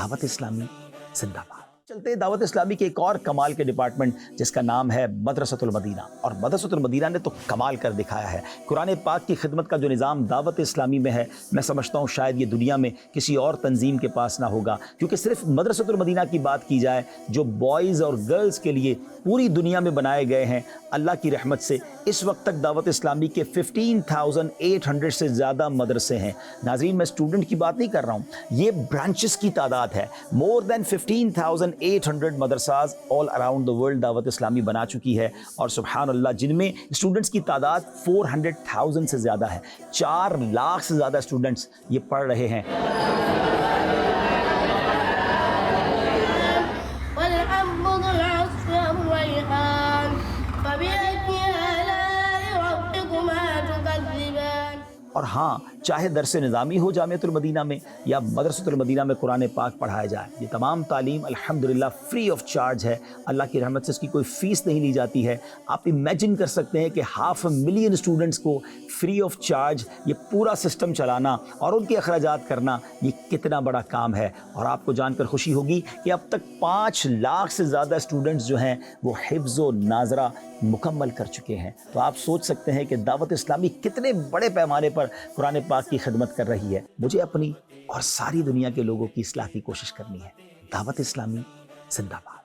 दावत इस्लामी जिंदाबाद। चलते हैं दावत इस्लामी के एक और कमाल के डिपार्टमेंट जिसका नाम है मदरसतुल मदीना, और मदरसतुल मदीना ने तो कमाल कर दिखाया है। कुरान पाक की खिदमत का जो निज़ाम दावत इस्लामी में है, मैं समझता हूँ शायद ये दुनिया में किसी और तंजीम के पास ना होगा, क्योंकि सिर्फ मदरसतुल मदीना की बात की जाए जो बॉयज़ और गर्ल्स के लिए पूरी दुनिया में बनाए गए हैं, अल्लाह की रहमत से इस वक्त तक दावत इस्लामी के 15,800 से ज़्यादा मदरसे हैं। नाज़रीन, मैं स्टूडेंट की बात नहीं कर रहा हूँ, ये ब्रांचेस की तादाद है। More than 15,800 मदरसाज all around the world Dawat Islami बना चुकी है, और सुबहान अल्लाह जिनमें स्टूडेंट्स की तादाद 400,000 से ज़्यादा है। 4 लाख से ज़्यादा स्टूडेंट्स ये पढ़ रहे हैं। और हाँ, चाहे दरस निज़ामी हो जामियतुल मदीना में या मदरसतुल मदीना में कुरान पाक पढ़ाया जाए, ये तमाम तालीम अल्हम्दुलिल्लाह फ्री ऑफ चार्ज है। अल्लाह की रहमत से इसकी कोई फ़ीस नहीं ली जाती है। आप इमेजिन कर सकते हैं कि 500,000 स्टूडेंट्स को फ्री ऑफ चार्ज ये पूरा सिस्टम चलाना और उनके अखराजात करना, ये कितना बड़ा काम है। और आपको जानकर खुशी होगी कि अब तक 5 लाख से ज़्यादा स्टूडेंट्स जो हैं वो हिफ्ज़ व नाज़रा मुकम्मल कर चुके हैं। तो आप सोच सकते हैं कि दावत इस्लामी कितने बड़े पैमाने पर कुरान पाक की खिदमत कर रही है। मुझे अपनी और सारी दुनिया के लोगों की इस्लाह की कोशिश करनी है। दावत इस्लामी जिंदाबाद।